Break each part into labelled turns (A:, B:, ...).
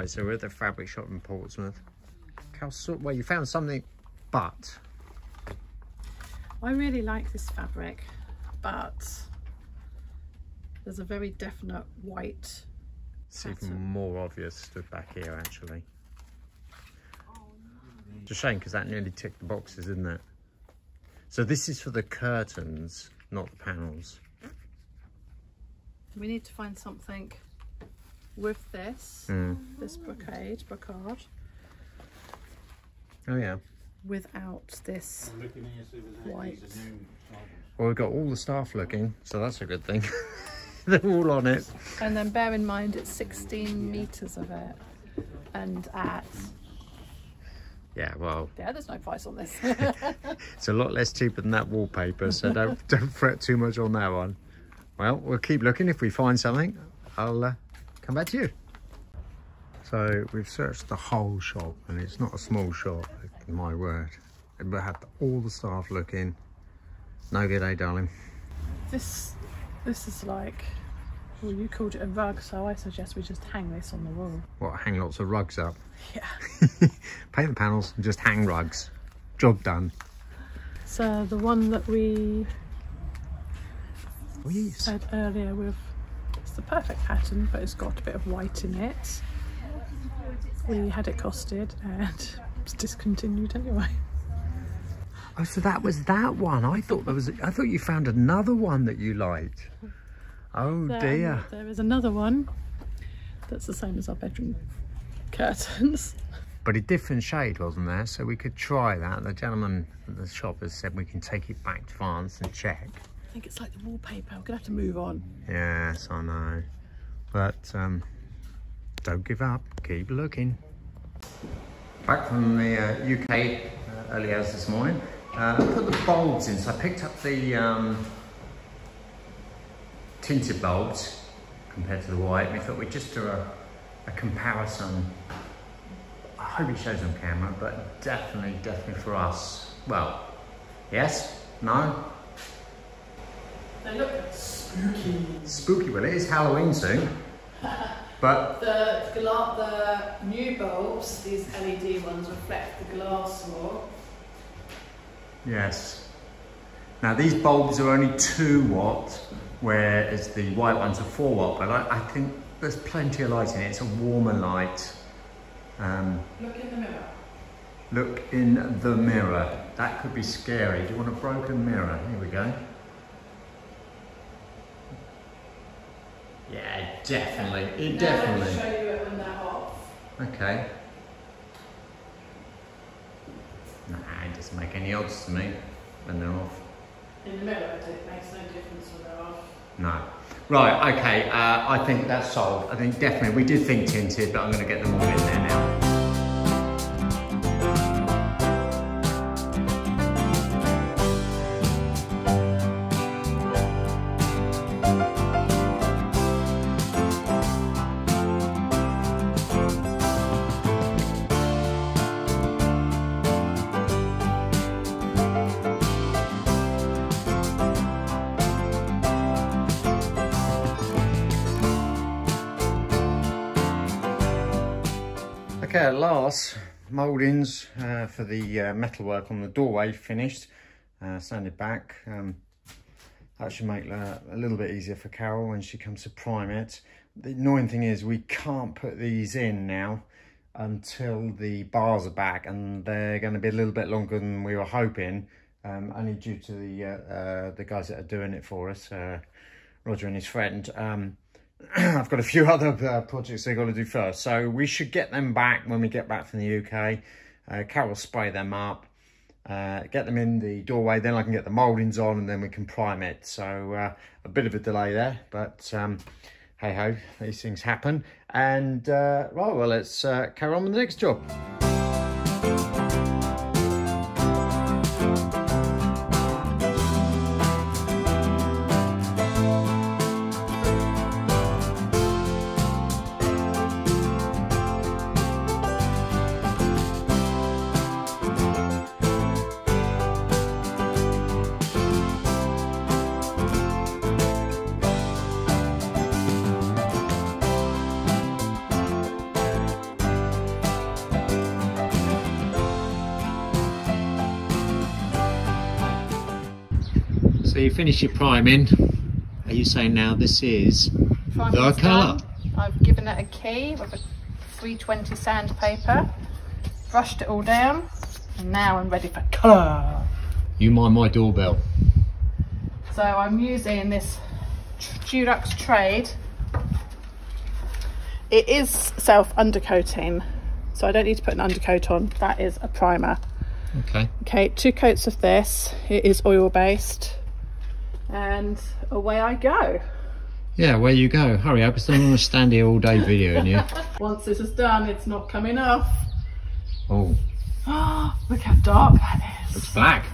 A: Right, so we're at the fabric shop in Portsmouth. Well, you found something, but...
B: I really like this fabric, but there's a very definite white
A: It's even more obvious stood back here, actually. It's a shame because that nearly ticked the boxes, isn't it? So this is for the curtains, not the panels.
B: We need to find something with this, this brocade.
A: Oh yeah.
B: Without this white.
A: Well, we've got all the staff looking, so that's a good thing. They're all on it.
B: And then bear in mind it's 16 metres of it. And at...
A: Yeah, well...
B: Yeah, there's no price on this.
A: It's a lot less cheaper than that wallpaper, so don't fret too much on that one. Well, we'll keep looking. If we find something, I'll come back to you. So we've searched the whole shop, and it's not a small shop, my word. We had all the staff looking. No good, eh, darling?
B: This is like, well, you called it a rug, so I suggest we just hang this on the wall.
A: What, hang lots of rugs up?
B: Yeah.
A: Paint the panels and just hang rugs. Job done.
B: So the one that we
A: yes.
B: said earlier with, it's the perfect pattern, but it's got a bit of white in it. We had it costed and it's discontinued anyway.
A: Oh, so that was that one. I thought you found another one that you liked. Oh dear.
B: There is another one that's the same as our bedroom curtains.
A: But a different shade, wasn't there? So we could try that. The gentleman at the shop has said we can take it back to France and check.
B: I think it's like the wallpaper. We're gonna have to move on.
A: Yes, I know. But don't give up. Keep looking. Back from the UK early hours this morning. I put the bulbs in. So I picked up the tinted bulbs compared to the white. We thought we'd just do a comparison. I hope it shows on camera, but definitely for us. Well, yes? No?
B: They look spooky.
A: Spooky, well it is Halloween soon. But
B: the new bulbs, these LED ones, reflect the glass more.
A: Yes. Now these bulbs are only 2 watt, whereas the white ones are 4 watt, but I think there's plenty of light in it. It's a warmer light.
B: Look in the mirror.
A: Look in the mirror. That could be scary. Do you want a broken mirror? Here we go. Yeah, definitely. It definitely.
B: I'll show you it when they're off.
A: Okay. Nah, it doesn't make any odds to me when they're off.
B: In the mirror, it makes no difference when they're off.
A: No. Right, okay, I think that's solved. I think definitely, we did think tinted, but I'm going to get them all in there now. Okay, at last, mouldings for the metalwork on the doorway finished, sanded back. That should make that a little bit easier for Carole when she comes to prime it. The annoying thing is we can't put these in now until the bars are back, and they're going to be a little bit longer than we were hoping, only due to the guys that are doing it for us, Roger and his friend. I've got a few other projects they've got to do first, so we should get them back when we get back from the UK. Carole will spray them up, get them in the doorway, then I can get the mouldings on and then we can prime it. So a bit of a delay there, but hey ho, these things happen. And right, well, let's carry on with the next job. So you finish your priming. Are you saying now this is the colour?
B: I've given it a key with a 320 sandpaper, brushed it all down, and now I'm ready for colour.
A: You mind my doorbell.
B: So I'm using this Dulux Trade. It is self-undercoating, so I don't need to put an undercoat on. That is a primer.
A: Okay.
B: Okay, 2 coats of this. It is oil-based. And away I go.
A: Yeah, where you go. Hurry up, I don't want to stand here all day videoing you.
B: Once this is done, it's not coming off.
A: Oh.
B: Look how dark that is.
A: It's black.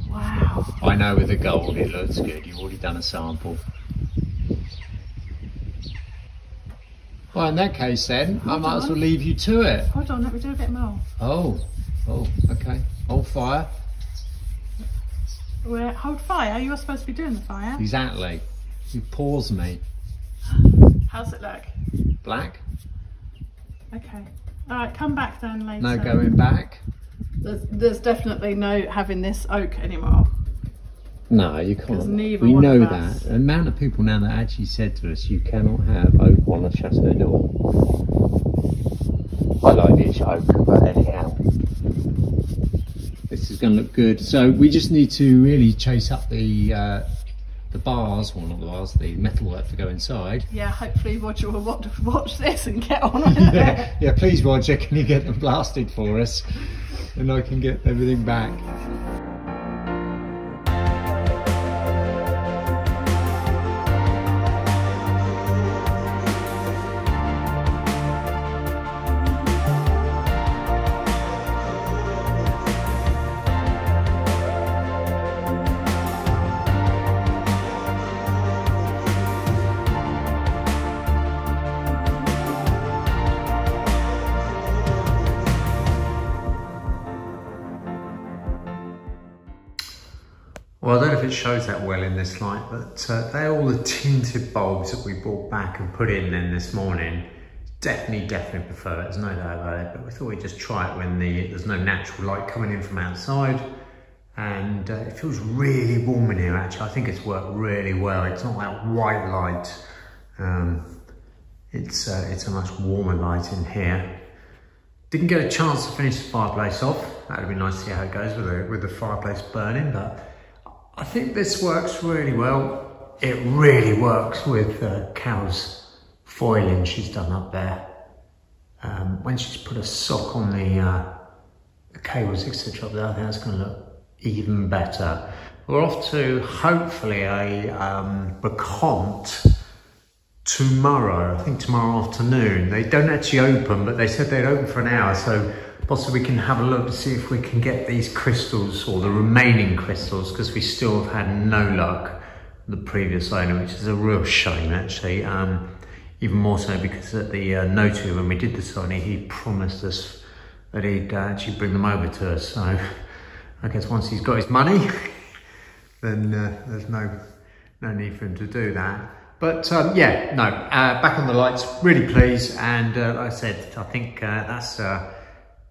B: Wow.
A: I know with the gold it looks good. You've already done a sample. Well, in that case then, I might as well leave you to it.
B: Hold on, let me do a bit more.
A: Oh, okay. Hold fire.
B: Hold fire? You're supposed to be doing the fire.
A: Exactly. You pause me.
B: How's it look?
A: Black.
B: Okay. All right, come back then later.
A: No going back?
B: There's definitely no having this oak anymore.
A: No, you can't.
B: Neither
A: we
B: one
A: know
B: of us.
A: that. The amount of people now that actually said to us, you cannot have oak on a Chateau door. I like this oak, but anyhow. This is going to look good. So we just need to really chase up the bars, well not the bars, the metalwork to go inside.
B: Yeah, hopefully Roger will watch this and get on with it.
A: Yeah, please Roger, can you get them blasted for us? And I can get everything back. Well, I don't know if it shows that well in this light, but they're all the tinted bulbs that we brought back and put in then this morning. Definitely prefer it, there's no doubt about it, but we thought we'd just try it when there's no natural light coming in from outside. And it feels really warm in here actually. I think it's worked really well. It's not that white light. It's a much warmer light in here. Didn't get a chance to finish the fireplace off. That would be nice to see how it goes with the fireplace burning, but I think this works really well. It really works with Carole's foiling she's done up there. When she's put a sock on the cables, etc. up there, I think that's going to look even better. We're off to hopefully a Bacont tomorrow. I think tomorrow afternoon. They don't actually open, but they said they'd open for an hour, so possibly we can have a look to see if we can get these crystals or the remaining crystals, because we still have had no luck with the previous owner, which is a real shame actually. Even more so because at the notary, when we did the signing, he promised us that he'd actually bring them over to us. So I guess once he's got his money, then there's no need for him to do that. But yeah, no, back on the lights, really pleased. And like I said, I think that's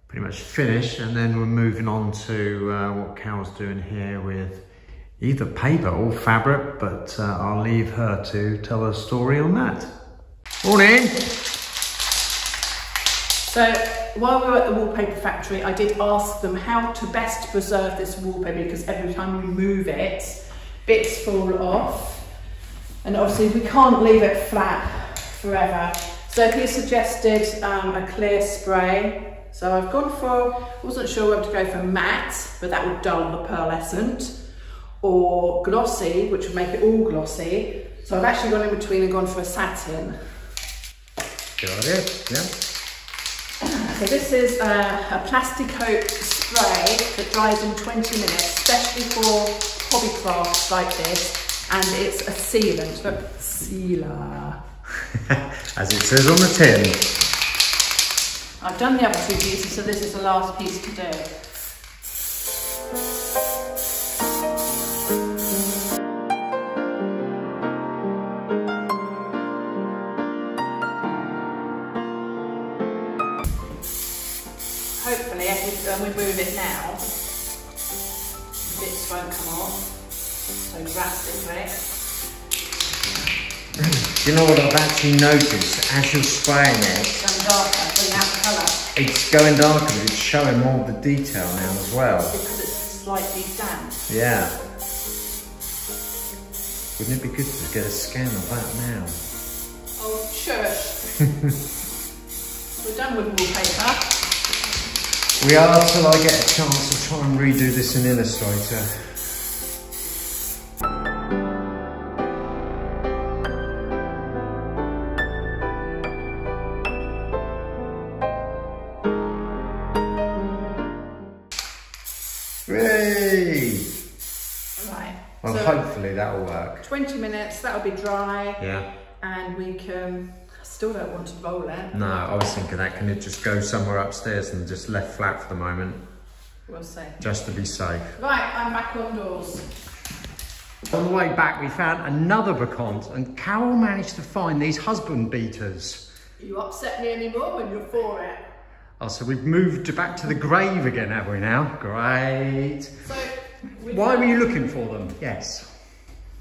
A: pretty much finished. And then we're moving on to what Carole's doing here with either paper or fabric, but I'll leave her to tell her story on that. Morning.
B: So while we were at the wallpaper factory, I did ask them how to best preserve this wallpaper, because every time we move it, bits fall off. And obviously we can't leave it flat forever. So he suggested a clear spray. So I've gone for, wasn't sure whether to go for matte, but that would dull the pearlescent, or glossy, which would make it all glossy. So I've actually gone in between and gone for a satin.
A: Got it, yeah.
B: So this is a Plasticoat spray that dries in 20 minutes, especially for hobby crafts like this. And it's a sealant, look, sealer.
A: As it says on the tin.
B: I've done the other two pieces, so this is the last piece to do. Hopefully, when we move it now, the bits won't come off. so drastic, right?
A: Do you know what I've actually noticed? As you're spraying it,
B: It's going darker, bring out the colour.
A: it's going darker, but it's showing more of the detail now as well.
B: Because it's slightly damp.
A: Yeah. Wouldn't it be good to get a scan of that now?
B: Oh, shush. We're done with wallpaper.
A: We are till I get a chance to try and redo this in Illustrator. Hooray!
B: Right.
A: Well,
B: so
A: hopefully that'll work.
B: 20 minutes, that'll be dry.
A: Yeah.
B: And we can, I still don't want to roll it.
A: No, I was thinking that, can it just go somewhere upstairs and just left flat for the moment?
B: We'll see.
A: Just to be safe.
B: Right, I'm back on doors.
A: On the way back, we found another brocante, and Carole managed to find these husband beaters.
B: You upset me anymore when you're for it.
A: Oh, so we've moved back to the grave again, have we now? Great.
B: So,
A: why were you looking for them? Yes.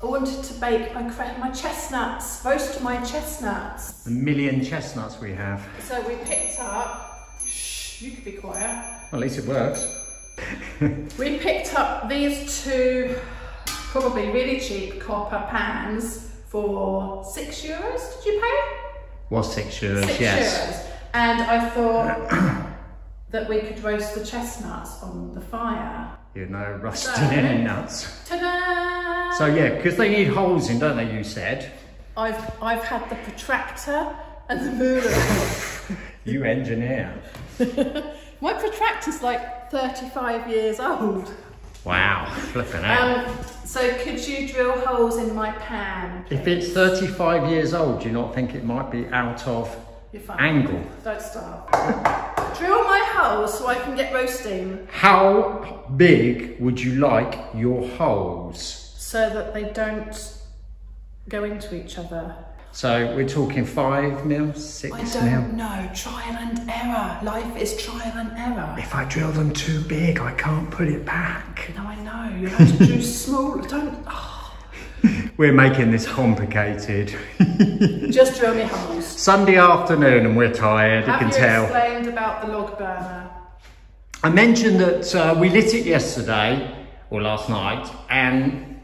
B: I wanted to bake my chestnuts, roast my chestnuts.
A: A million chestnuts we have.
B: So we picked up, shh, you could be quiet.
A: Well, at least it works.
B: We picked up these two, probably really cheap copper pans for €6, did you pay?
A: Was €6,
B: €6,
A: yes.
B: And I thought that we could roast the chestnuts on the fire.
A: You know, rusting any nuts.
B: Ta-da!
A: So yeah, because they need holes in, don't they, you said?
B: I've had the protractor and the ruler.
A: You engineer.
B: My protractor's like 35 years old.
A: Wow, flipping out.
B: So could you drill holes in my pan?
A: If it's 35 years old, do you not think it might be out of angle?
B: Don't start. Drill my holes so I can get roasting.
A: How big would you like your holes?
B: So that they don't go into each other.
A: So we're talking 5 mil, 6 mil?
B: I don't know, trial and error. Life is trial and error.
A: If I drill them too big, I can't put it back.
B: No, I know, you have to do small, don't... Oh.
A: We're making this complicated.
B: Just drill me holes.
A: Sunday afternoon and we're tired, you can tell.
B: Have you explained about the log burner?
A: I mentioned that we lit it yesterday, or last night, and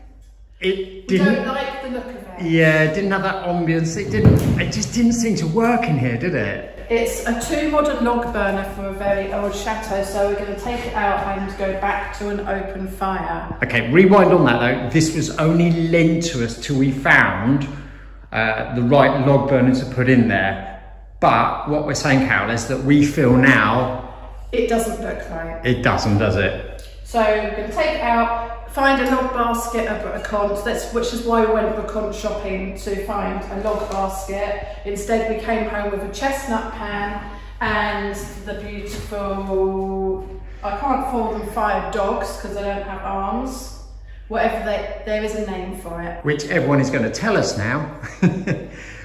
A: it didn't...
B: You don't like the look of it?
A: Yeah, it didn't have that ambience. It just didn't seem to work in here, did it?
B: It's a too modern log burner for a very old chateau, so we're going to take it out and go back to an open fire.
A: Okay, rewind on that though. This was only lent to us till we found the right log burner to put in there. But what we're saying, Carole, is that we feel now...
B: It doesn't look right.
A: It doesn't, does it?
B: So we're going to take it out, find a log basket at brocante, which is why we went brocante shopping, to find a log basket. Instead we came home with a chestnut pan and the beautiful, I can't call them fire dogs because they don't have arms. Whatever there is a name for it.
A: Which everyone is going to tell us now.
B: But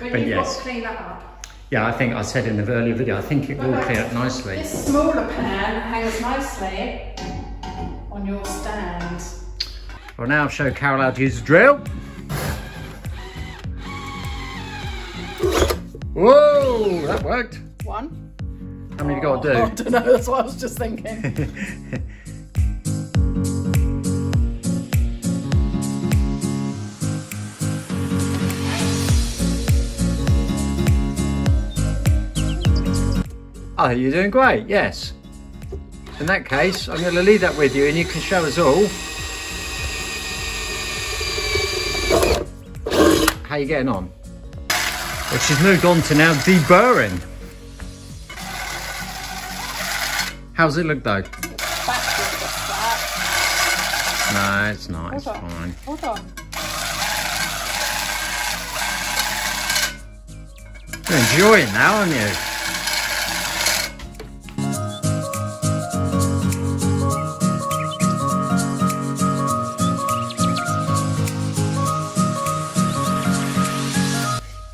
B: you've
A: yes.
B: got to clean that up.
A: Yeah, I think I said in the earlier video, I think it will clean up nicely.
B: This smaller pan hangs nicely on your stand.
A: Well, now I've showed Carole how to use the drill. Whoa, that worked.
B: One.
A: How many have you got to do?
B: I don't know, that's what I was just thinking.
A: Oh, you're doing great, yes. In that case, I'm going to leave that with you and you can show us all how you're getting on. Well, she's moved on to now deburring. How's it look though? No, it's not, it's fine.
B: Hold on.
A: You're enjoying now, aren't you?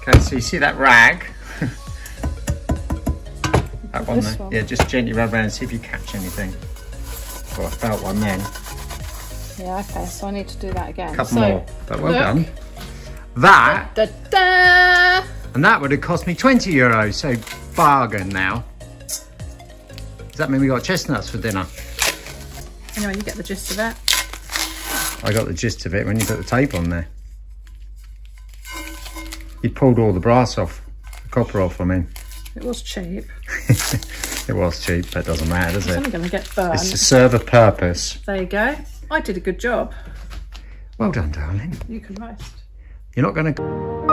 A: Okay, so you see that rag? That one there? Yeah, just gently rub around and see if you catch anything. Oh, I felt one then.
B: Yeah, okay, so I need to do that again.
A: Couple more, but well done. That, and that would have cost me 20 euros, so bargain now. Does that mean we got chestnuts for dinner?
B: Anyway, you get the gist of it.
A: I got the gist of it when you put the tape on there. You pulled all the brass off, the copper off, I mean.
B: It was cheap.
A: It was cheap, but it doesn't matter, does it?
B: It's only going to get burnt.
A: It's to serve a purpose.
B: There you go. I did a good job.
A: Well done, darling.
B: You can rest.
A: You're not going to...